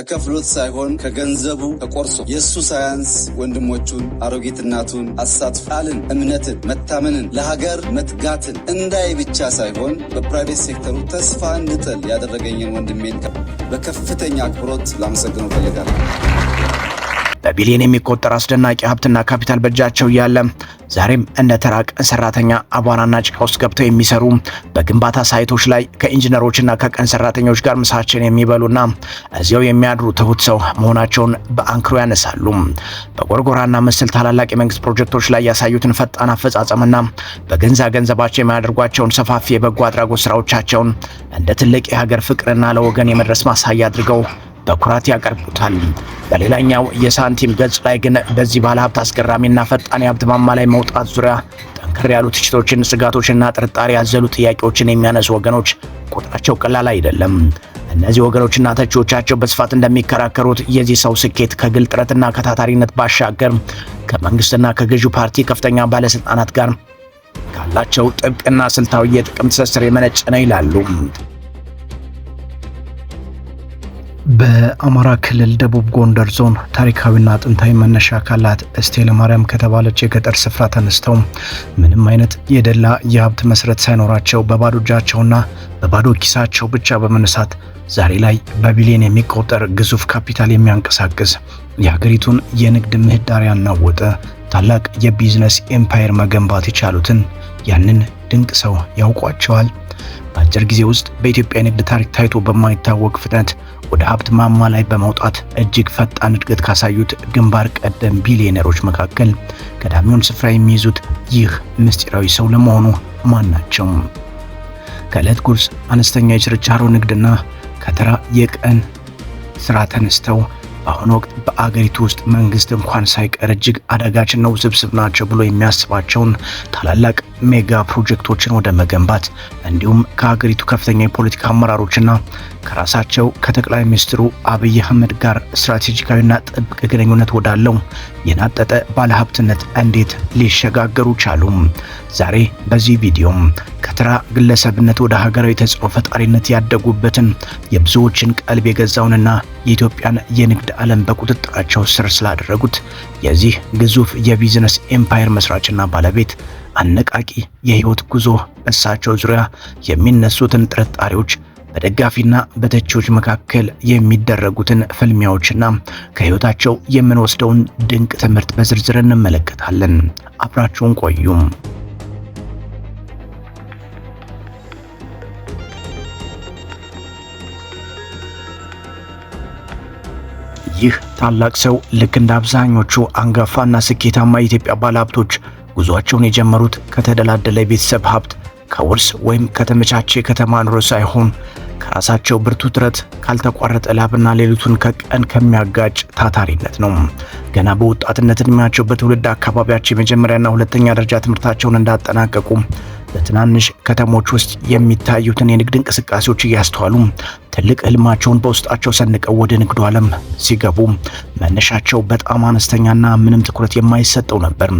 ከፍሎት ሳይሆን ከገንዘቡ ተቆርሶ የሱ ሳያንስ ወንድሞቹን አሮጊት እናቱን አሳትፋልን እምነትን መታመንን ለሀገር መትጋትን እንዳይ ብቻ ሳይሆን በፕራይቬት ሴክተሩ ተስፋ እንድጥል ያደረገኝን ወንድሜን በከፍተኛ አክብሮት ላመሰግነው ፈልጋለሁ። በቢሊዮን የሚቆጠር አስደናቂ ሀብትና ካፒታል በእጃቸው ያለ ዛሬም እንደ ተራቅ ሰራተኛ አቧራና ጭቃ ውስጥ ገብተው የሚሰሩ በግንባታ ሳይቶች ላይ ከኢንጂነሮችና ከቀን ሰራተኞች ጋር ምሳቸውን የሚበሉና እዚያው የሚያድሩ ትሁት ሰው መሆናቸውን በአንክሮ ያነሳሉ። በጎርጎራና መሰል ታላላቅ የመንግስት ፕሮጀክቶች ላይ ያሳዩትን ፈጣን አፈጻጸምና ገንዘባቸው የሚያደርጓቸውን ሰፋፊ የበጎ አድራጎት ስራዎቻቸውን እንደ ትልቅ የሀገር ፍቅርና ለወገን የመድረስ ማሳያ አድርገው በኩራት ያቀርቡታል። በሌላኛው የሳንቲም ገጽ ላይ ግን በዚህ ባለሀብት አስገራሚና ፈጣን የሀብት ማማ ላይ መውጣት ዙሪያ ጠንከር ያሉ ትችቶችን፣ ስጋቶችና ጥርጣሬ ያዘሉ ጥያቄዎችን የሚያነሱ ወገኖች ቁጥራቸው ቀላል አይደለም። እነዚህ ወገኖችና ተቺዎቻቸው በስፋት እንደሚከራከሩት የዚህ ሰው ስኬት ከግል ጥረትና ከታታሪነት ባሻገር ከመንግስትና ከገዢው ፓርቲ ከፍተኛ ባለስልጣናት ጋር ካላቸው ጥብቅና ስልታዊ የጥቅም ትስስር የመነጨ ነው ይላሉ። በአማራ ክልል ደቡብ ጎንደር ዞን ታሪካዊና ጥንታዊ መነሻ ካላት እስቴ ለማርያም ከተባለች የገጠር ስፍራ ተነስተው ምንም አይነት የደላ የሀብት መሰረት ሳይኖራቸው በባዶ እጃቸውና በባዶ ኪሳቸው ብቻ በመነሳት ዛሬ ላይ በቢሊዮን የሚቆጠር ግዙፍ ካፒታል የሚያንቀሳቅስ የሀገሪቱን የንግድ ምህዳር ያናወጠ ታላቅ የቢዝነስ ኤምፓየር መገንባት የቻሉትን ያንን ድንቅ ሰው ያውቋቸዋል። በአጭር ጊዜ ውስጥ በኢትዮጵያ ንግድ ታሪክ ታይቶ በማይታወቅ ፍጥነት ወደ ሀብት ማማ ላይ በመውጣት እጅግ ፈጣን እድገት ካሳዩት ግንባር ቀደም ቢሊዮነሮች መካከል ቀዳሚውን ስፍራ የሚይዙት ይህ ምስጢራዊ ሰው ለመሆኑ ማን ናቸው? ከዕለት ጉርስ አነስተኛ የችርቻሮ ንግድና ከተራ የቀን ስራ ተነስተው በአሁኑ ወቅት በአገሪቱ ውስጥ መንግስት እንኳን ሳይቀር እጅግ አዳጋችና ውስብስብ ናቸው ብሎ የሚያስባቸውን ታላላቅ ሜጋ ፕሮጀክቶችን ወደ መገንባት እንዲሁም ከሀገሪቱ ከፍተኛ የፖለቲካ አመራሮችና ከራሳቸው ከጠቅላይ ሚኒስትሩ አብይ አህመድ ጋር ስትራቴጂካዊና ጥብቅ ግንኙነት ወዳለው የናጠጠ ባለሀብትነት እንዴት ሊሸጋገሩ ቻሉ? ዛሬ በዚህ ቪዲዮ ከተራ ግለሰብነት ወደ ሀገራዊ ተጽዕኖ ፈጣሪነት ያደጉበትን የብዙዎችን ቀልብ የገዛውንና የኢትዮጵያን የንግድ ዓለም በቁጥጥራቸው ስር ስላደረጉት የዚህ ግዙፍ የቢዝነስ ኤምፓየር መስራችና ባለቤት አነቃቂ የህይወት ጉዞ በእሳቸው ዙሪያ የሚነሱትን ጥርጣሬዎች በደጋፊና በተቺዎች መካከል የሚደረጉትን ፍልሚያዎችና ከህይወታቸው የምንወስደውን ድንቅ ትምህርት በዝርዝር እንመለከታለን። አብራችሁን ቆዩም። ይህ ታላቅ ሰው ልክ እንደ አብዛኞቹ አንጋፋና ስኬታማ የኢትዮጵያ ባለሀብቶች ጉዟቸውን የጀመሩት ከተደላደለ ቤተሰብ ሀብት ከውርስ ወይም ከተመቻቸ ከተማ ኑሮ ሳይሆን ከራሳቸው ብርቱ ጥረት ካልተቋረጠ ላብና ሌሊቱን ከቀን ከሚያጋጭ ታታሪነት ነው። ገና በወጣትነት እድሜያቸው በትውልድ አካባቢያቸው የመጀመሪያና ሁለተኛ ደረጃ ትምህርታቸውን እንዳጠናቀቁ በትናንሽ ከተሞች ውስጥ የሚታዩትን የንግድ እንቅስቃሴዎች እያስተዋሉ ትልቅ ህልማቸውን በውስጣቸው ሰንቀው ወደ ንግዱ ዓለም ሲገቡ መነሻቸው በጣም አነስተኛና ምንም ትኩረት የማይሰጠው ነበር።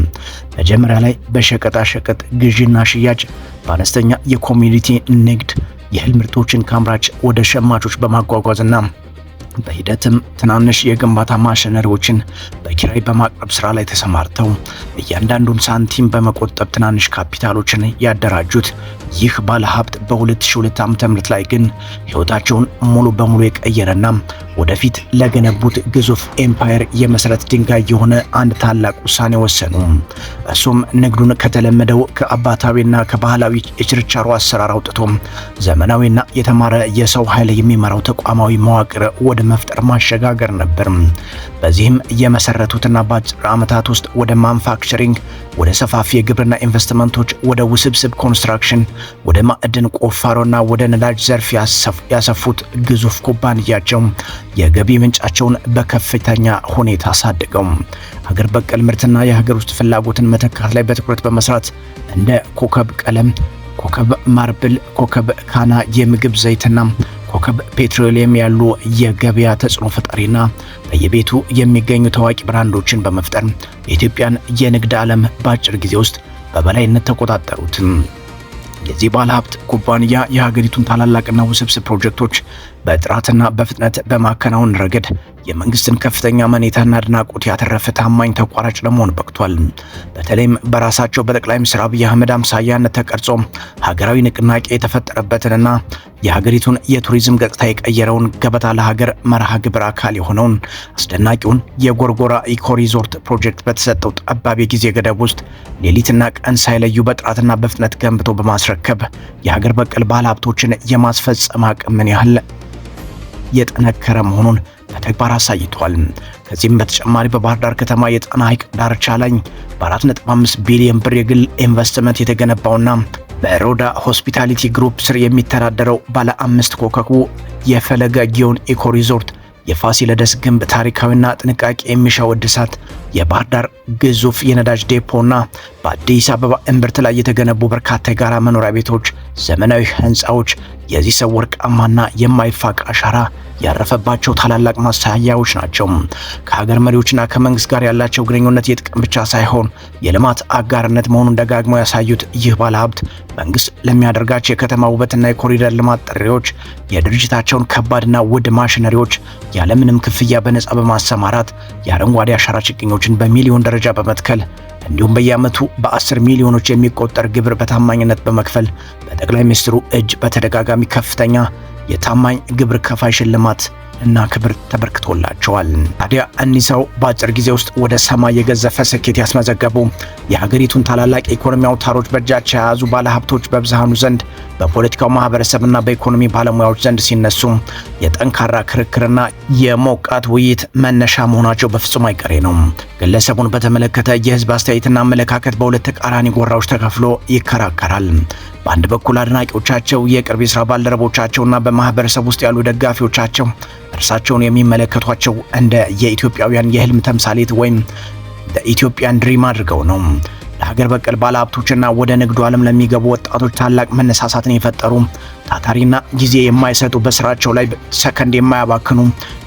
መጀመሪያ ላይ በሸቀጣ ሸቀጥ ግዢና ሽያጭ በአነስተኛ የኮሚኒቲ ንግድ የእህል ምርቶችን ከአምራች ወደ ሸማቾች በማጓጓዝና በሂደትም ትናንሽ የግንባታ ማሽነሪዎችን በኪራይ በማቅረብ ስራ ላይ ተሰማርተው እያንዳንዱን ሳንቲም በመቆጠብ ትናንሽ ካፒታሎችን ያደራጁት ይህ ባለሀብት በ2002 ዓ.ም ላይ ግን ህይወታቸውን ሙሉ በሙሉ የቀየረና ወደፊት ለገነቡት ግዙፍ ኤምፓየር የመሰረት ድንጋይ የሆነ አንድ ታላቅ ውሳኔ ወሰኑ። እሱም ንግዱን ከተለመደው ከአባታዊና ከባህላዊ የችርቻሮ አሰራር አውጥቶ ዘመናዊና የተማረ የሰው ኃይል የሚመራው ተቋማዊ መዋቅር ወደ መፍጠር ማሸጋገር ነበር። በዚህም የመሰረቱትና በአጭር ዓመታት ውስጥ ወደ ማኑፋክቸሪንግ፣ ወደ ሰፋፊ የግብርና ኢንቨስትመንቶች፣ ወደ ውስብስብ ኮንስትራክሽን፣ ወደ ማዕድን ቁፋሮና ወደ ነዳጅ ዘርፍ ያሰፉት ግዙፍ ኩባንያቸው የገቢ ምንጫቸውን በከፍተኛ ሁኔታ አሳደገው። ሀገር በቀል ምርትና የሀገር ውስጥ ፍላጎትን መተካት ላይ በትኩረት በመስራት እንደ ኮከብ ቀለም፣ ኮከብ ማርብል፣ ኮከብ ካና የምግብ ዘይትና ኮከብ ፔትሮሊየም ያሉ የገበያ ተጽዕኖ ፈጣሪና በየቤቱ የሚገኙ ታዋቂ ብራንዶችን በመፍጠር የኢትዮጵያን የንግድ ዓለም በአጭር ጊዜ ውስጥ በበላይነት ተቆጣጠሩት። የዚህ ባለሀብት ኩባንያ የሀገሪቱን ታላላቅና ውስብስብ ፕሮጀክቶች በጥራትና በፍጥነት በማከናወን ረገድ የመንግስትን ከፍተኛ መኔታና አድናቆት ያተረፈ ታማኝ ተቋራጭ ለመሆን በቅቷል። በተለይም በራሳቸው በጠቅላይ ሚኒስትር አብይ አህመድ አምሳያነት ተቀርጾ ሀገራዊ ንቅናቄ የተፈጠረበትንና የሀገሪቱን የቱሪዝም ገጽታ የቀየረውን ገበታ ለሀገር መርሃ ግብር አካል የሆነውን አስደናቂውን የጎርጎራ ኢኮ ሪዞርት ፕሮጀክት በተሰጠው ጠባብ የጊዜ ገደብ ውስጥ ሌሊትና ቀን ሳይለዩ በጥራትና በፍጥነት ገንብቶ በማስረከብ የሀገር በቀል ባለሀብቶችን የማስፈጸም አቅም ምን ያህል የጠነከረ መሆኑን በተግባር አሳይቷል። ከዚህም በተጨማሪ በባህር ዳር ከተማ የጣና ሐይቅ ዳርቻ ላይ በ4.5 ቢሊዮን ብር የግል ኢንቨስትመንት የተገነባውና በሮዳ ሆስፒታሊቲ ግሩፕ ስር የሚተዳደረው ባለ 5 ኮከቡ የፈለገ ጊዮን ኢኮ ሪዞርት የፋሲለደስ ግንብ ታሪካዊና ጥንቃቄ የሚሻው እድሳት፣ የባህር ዳር ግዙፍ የነዳጅ ዴፖና በአዲስ አበባ እምብርት ላይ የተገነቡ በርካታ የጋራ መኖሪያ ቤቶች፣ ዘመናዊ ህንፃዎች የዚህ ሰው ወርቃማና የማይፋቅ አሻራ ያረፈባቸው ታላላቅ ማሳያዎች ናቸው። ከሀገር መሪዎችና ከመንግስት ጋር ያላቸው ግንኙነት የጥቅም ብቻ ሳይሆን የልማት አጋርነት መሆኑን ደጋግመው ያሳዩት ይህ ባለሀብት መንግስት ለሚያደርጋቸው የከተማ ውበትና የኮሪደር ልማት ጥሪዎች የድርጅታቸውን ከባድና ውድ ማሽነሪዎች ያለምንም ክፍያ በነፃ በማሰማራት የአረንጓዴ አሻራ ችግኞችን በሚሊዮን ደረጃ በመትከል እንዲሁም በየዓመቱ በ10 ሚሊዮኖች የሚቆጠር ግብር በታማኝነት በመክፈል በጠቅላይ ሚኒስትሩ እጅ በተደጋጋሚ ከፍተኛ የታማኝ ግብር ከፋይ ሽልማት እና ክብር ተበርክቶላቸዋል። ታዲያ እኒህ ሰው በአጭር ጊዜ ውስጥ ወደ ሰማይ የገዘፈ ስኬት ያስመዘገቡ የሀገሪቱን ታላላቅ የኢኮኖሚ አውታሮች በእጃቸው የያዙ ባለሀብቶች በብዙሃኑ ዘንድ በፖለቲካው ማህበረሰብና በኢኮኖሚ ባለሙያዎች ዘንድ ሲነሱ የጠንካራ ክርክርና የሞቃት ውይይት መነሻ መሆናቸው በፍጹም አይቀሬ ነው። ግለሰቡን በተመለከተ የህዝብ አስተያየትና አመለካከት በሁለት ተቃራኒ ጎራዎች ተከፍሎ ይከራከራል። በአንድ በኩል አድናቂዎቻቸው፣ የቅርብ የሥራ ባልደረቦቻቸውና በማህበረሰብ ውስጥ ያሉ ደጋፊዎቻቸው እርሳቸውን የሚመለከቷቸው እንደ የኢትዮጵያውያን የህልም ተምሳሌት ወይም ኢትዮጵያን ድሪም አድርገው ነው። ለሀገር በቀል ባለሀብቶችና ወደ ንግዱ ዓለም ለሚገቡ ወጣቶች ታላቅ መነሳሳትን የፈጠሩ ታታሪና ጊዜ የማይሰጡ በስራቸው ላይ ሰከንድ የማያባክኑ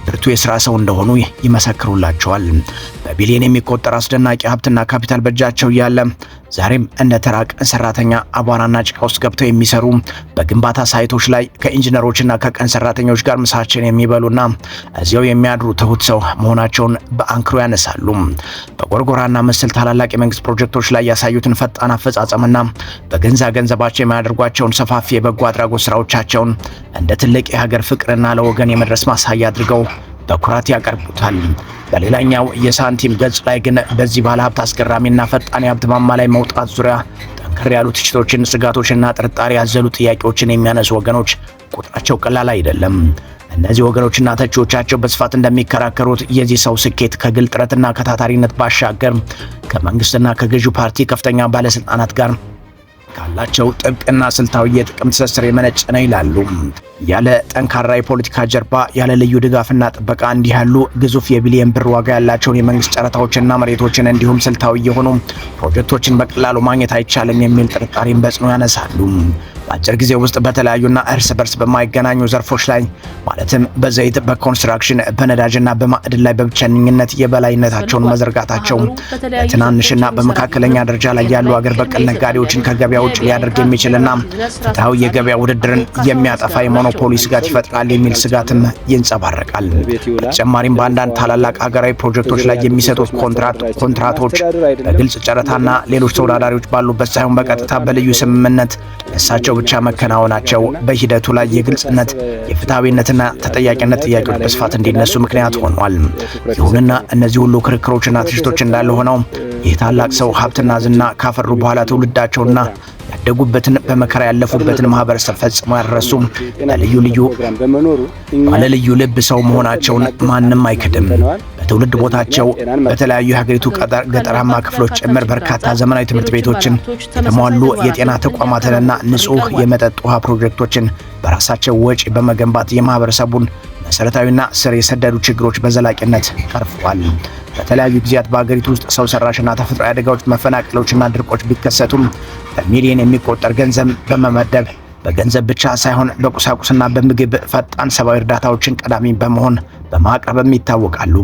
ብርቱ የሥራ ሰው እንደሆኑ ይመሰክሩላቸዋል። በቢሊዮን የሚቆጠር አስደናቂ ሀብትና ካፒታል በእጃቸው ያለ ዛሬም እንደ ተራ ቀን ሰራተኛ አቧራና ጭቃ ውስጥ ገብተው የሚሰሩ በግንባታ ሳይቶች ላይ ከኢንጂነሮችና ከቀን ሰራተኞች ጋር ምሳቸውን የሚበሉና እዚያው የሚያድሩ ትሁት ሰው መሆናቸውን በአንክሮ ያነሳሉ። በጎርጎራና መሰል ታላላቅ የመንግስት ፕሮጀክቶች ላይ ያሳዩትን ፈጣን አፈጻጸምና ገንዘባቸው የሚያደርጓቸውን ሰፋፊ የበጎ አድራጎት ስራዎቻቸውን እንደ ትልቅ የሀገር ፍቅርና ለወገን የመድረስ ማሳያ አድርገው በኩራት ያቀርቡታል። በሌላኛው የሳንቲም ገጽ ላይ ግን በዚህ ባለሀብት አስገራሚና ፈጣን የሀብት ማማ ላይ መውጣት ዙሪያ ጠንከር ያሉ ትችቶችን፣ ስጋቶችና ጥርጣሬ ያዘሉ ጥያቄዎችን የሚያነሱ ወገኖች ቁጥራቸው ቀላል አይደለም። እነዚህ ወገኖችና ተቺዎቻቸው በስፋት እንደሚከራከሩት የዚህ ሰው ስኬት ከግል ጥረትና ከታታሪነት ባሻገር ከመንግስትና ከገዢው ፓርቲ ከፍተኛ ባለስልጣናት ጋር ካላቸው ጥብቅና ስልታዊ የጥቅም ትስስር የመነጨ ነው ይላሉ። ያለ ጠንካራ የፖለቲካ ጀርባ፣ ያለ ልዩ ድጋፍና ጥበቃ እንዲህ ያሉ ግዙፍ የቢሊየን ብር ዋጋ ያላቸውን የመንግስት ጨረታዎችና መሬቶችን እንዲሁም ስልታዊ የሆኑ ፕሮጀክቶችን በቀላሉ ማግኘት አይቻልም የሚል ጥርጣሬን በጽኑ ያነሳሉ። በአጭር ጊዜ ውስጥ በተለያዩና እርስ በርስ በማይገናኙ ዘርፎች ላይ ማለትም በዘይት፣ በኮንስትራክሽን፣ በነዳጅና በማዕድን ላይ በብቸኝነት የበላይነታቸውን መዘርጋታቸው በትናንሽና በመካከለኛ ደረጃ ላይ ያሉ አገር በቀል ነጋዴዎችን ከገበያ ውጭ ሊያደርግ የሚችልና ፍትሐዊ የገበያ ውድድርን የሚያጠፋ የሞኖፖሊ ስጋት ይፈጥራል የሚል ስጋትም ይንጸባረቃል። በተጨማሪም በአንዳንድ ታላላቅ ሀገራዊ ፕሮጀክቶች ላይ የሚሰጡት ኮንትራቶች በግልጽ ጨረታና ሌሎች ተወዳዳሪዎች ባሉበት ሳይሆን በቀጥታ በልዩ ስምምነት እሳቸው ብቻ መከናወናቸው በሂደቱ ላይ የግልጽነት የፍትሐዊነትና ተጠያቂነት ጥያቄዎች በስፋት እንዲነሱ ምክንያት ሆኗል። ይሁንና እነዚህ ሁሉ ክርክሮችና ትችቶች እንዳለ ሆነው ይህ ታላቅ ሰው ሀብትና ዝና ካፈሩ በኋላ ትውልዳቸውና ያደጉበትን በመከራ ያለፉበትን ማህበረሰብ ፈጽሞ ያረሱ ባለልዩ ልብ ሰው መሆናቸውን ማንም አይክድም። በትውልድ ቦታቸው በተለያዩ የሀገሪቱ ገጠራማ ክፍሎች ጭምር በርካታ ዘመናዊ ትምህርት ቤቶችን፣ የተሟሉ የጤና ተቋማትንና ንጹህ የመጠጥ ውሃ ፕሮጀክቶችን በራሳቸው ወጪ በመገንባት የማህበረሰቡን መሰረታዊና ስር የሰደዱ ችግሮች በዘላቂነት ቀርፈዋል። በተለያዩ ጊዜያት በሀገሪቱ ውስጥ ሰው ሰራሽና ተፈጥሯዊ አደጋዎች፣ መፈናቀሎችና ድርቆች ቢከሰቱም በሚሊዮን የሚቆጠር ገንዘብ በመመደብ በገንዘብ ብቻ ሳይሆን በቁሳቁስና በምግብ ፈጣን ሰብአዊ እርዳታዎችን ቀዳሚ በመሆን በማቅረብም ይታወቃሉ።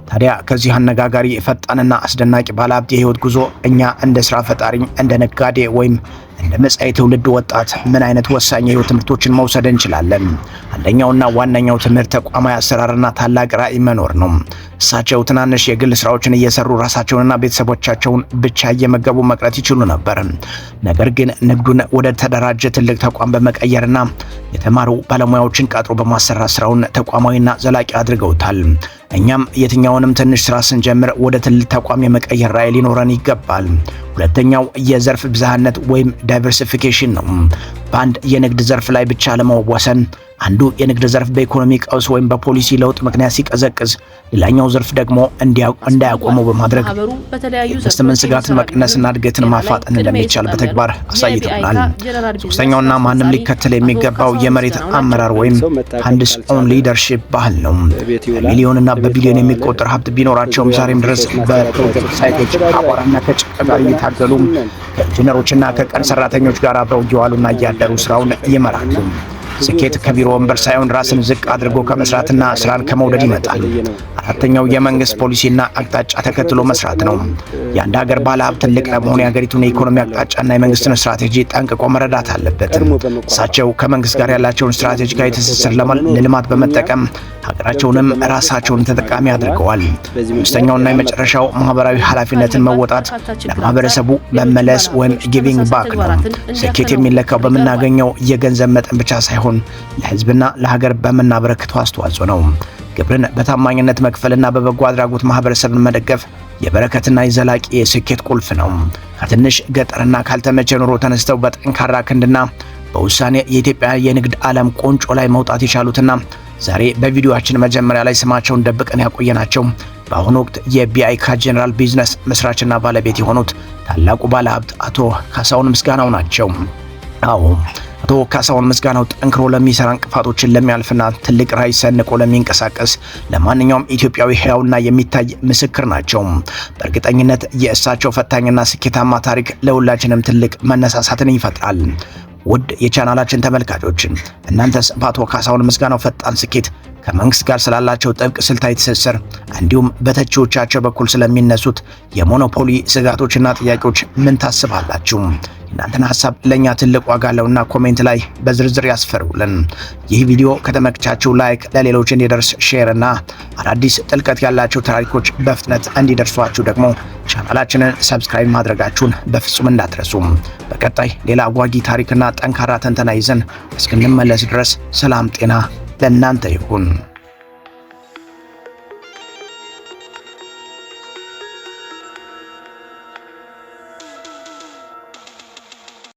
ታዲያ ከዚህ አነጋጋሪ ፈጣንና አስደናቂ ባለሀብት የህይወት ጉዞ እኛ እንደ ስራ ፈጣሪ፣ እንደ ነጋዴ ወይም እንደ መጻኢ ትውልድ ወጣት ምን አይነት ወሳኝ የህይወት ትምህርቶችን መውሰድ እንችላለን? አንደኛውና ዋነኛው ትምህርት ተቋማዊ አሰራርና ታላቅ ራዕይ መኖር ነው። እሳቸው ትናንሽ የግል ስራዎችን እየሰሩ ራሳቸውንና ቤተሰቦቻቸውን ብቻ እየመገቡ መቅረት ይችሉ ነበር። ነገር ግን ንግዱን ወደ ተደራጀ ትልቅ ተቋም በመቀየርና የተማሩ ባለሙያዎችን ቀጥሮ በማሰራት ስራውን ተቋማዊና ዘላቂ አድርገውታል። እኛም የትኛውንም ትንሽ ስራ ስንጀምር ወደ ትልቅ ተቋም የመቀየር ራዕይ ሊኖረን ይገባል። ሁለተኛው የዘርፍ ብዝሃነት ወይም ዳይቨርሲፊኬሽን ነው። በአንድ የንግድ ዘርፍ ላይ ብቻ ለመወሰን አንዱ የንግድ ዘርፍ በኢኮኖሚ ቀውስ ወይም በፖሊሲ ለውጥ ምክንያት ሲቀዘቅዝ፣ ሌላኛው ዘርፍ ደግሞ እንዳያቆመው በማድረግ ኢንቨስትመንት ስጋትን መቀነስና እድገትን ማፋጠን እንደሚቻል በተግባር አሳይተናል። ሶስተኛውና ማንም ሊከተል የሚገባው የመሬት አመራር ወይም ሃንድስ ኦን ሊደርሺፕ ባህል ነው። በሚሊዮንና በቢሊዮን የሚቆጠር ሀብት ቢኖራቸውም ዛሬም ድረስ በፕሮጀክት ሳይቶች አቧራና ከጭቃ ጋር እየታገሉ ከኢንጂነሮችና ከቀን ሰራተኞች ጋር አብረው እየዋሉና እያደሩ ስራውን ይመራሉ። ስኬት ከቢሮ ወንበር ሳይሆን ራስን ዝቅ አድርጎ ከመስራትና ስራን ከመውደድ ይመጣል። አራተኛው የመንግስት ፖሊሲና አቅጣጫ ተከትሎ መስራት ነው። የአንድ ሀገር ባለሀብት ትልቅ ለመሆን የሀገሪቱን የኢኮኖሚ አቅጣጫና የመንግስትን ስትራቴጂ ጠንቅቆ መረዳት አለበት። እሳቸው ከመንግስት ጋር ያላቸውን ስትራቴጂካዊ ትስስር ለልማት በመጠቀም ሀገራቸውንም ራሳቸውን ተጠቃሚ አድርገዋል። አምስተኛውና የመጨረሻው ማህበራዊ ኃላፊነትን መወጣት፣ ለማህበረሰቡ መመለስ ወይም ጊቪንግ ባክ ነው። ስኬት የሚለካው በምናገኘው የገንዘብ መጠን ብቻ ሳይሆን ለህዝብና ለሀገር በምናበረክተው አስተዋጽኦ ነው። ግብርን በታማኝነት መክፈልና በበጎ አድራጎት ማህበረሰብን መደገፍ የበረከትና የዘላቂ የስኬት ቁልፍ ነው። ከትንሽ ገጠርና ካልተመቸ ኑሮ ተነስተው በጠንካራ ክንድና በውሳኔ የኢትዮጵያ የንግድ ዓለም ቁንጮ ላይ መውጣት የቻሉትና ዛሬ በቪዲዮአችን መጀመሪያ ላይ ስማቸውን ደብቀን ያቆየናቸው በአሁኑ ወቅት የቢአይካ ጄኔራል ቢዝነስ መስራችና ባለቤት የሆኑት ታላቁ ባለሀብት አቶ ካሳሁን ምስጋናው ናቸው። አዎ አቶ ካሳሁን ምስጋናው ጠንክሮ ለሚሰራ፣ እንቅፋቶችን ለሚያልፍና ትልቅ ራዕይ ሰንቆ ለሚንቀሳቀስ ለማንኛውም ኢትዮጵያዊ ሕያውና የሚታይ ምስክር ናቸው። በእርግጠኝነት የእሳቸው ፈታኝና ስኬታማ ታሪክ ለሁላችንም ትልቅ መነሳሳትን ይፈጥራል። ውድ የቻናላችን ተመልካቾች እናንተስ በአቶ ካሳሁን ምስጋናው ፈጣን ስኬት ከመንግስት ጋር ስላላቸው ጥብቅ ስልታዊ ትስስር እንዲሁም በተቺዎቻቸው በኩል ስለሚነሱት የሞኖፖሊ ስጋቶችና ጥያቄዎች ምን ታስባላችሁ? እናንተን ሐሳብ ለኛ ትልቅ ዋጋ አለውና ኮሜንት ላይ በዝርዝር ያስፈሩልን። ይህ ቪዲዮ ከተመቻችሁ ላይክ፣ ለሌሎች እንዲደርስ ሼር እና አዳዲስ ጥልቀት ያላቸው ታሪኮች በፍጥነት እንዲደርሷችሁ ደግሞ ቻናላችንን ሰብስክራይብ ማድረጋችሁን በፍጹም እንዳትረሱ። በቀጣይ ሌላ አጓጊ ታሪክና ጠንካራ ትንተና ይዘን እስክንመለስ ድረስ ሰላም ጤና ለእናንተ ይሁን።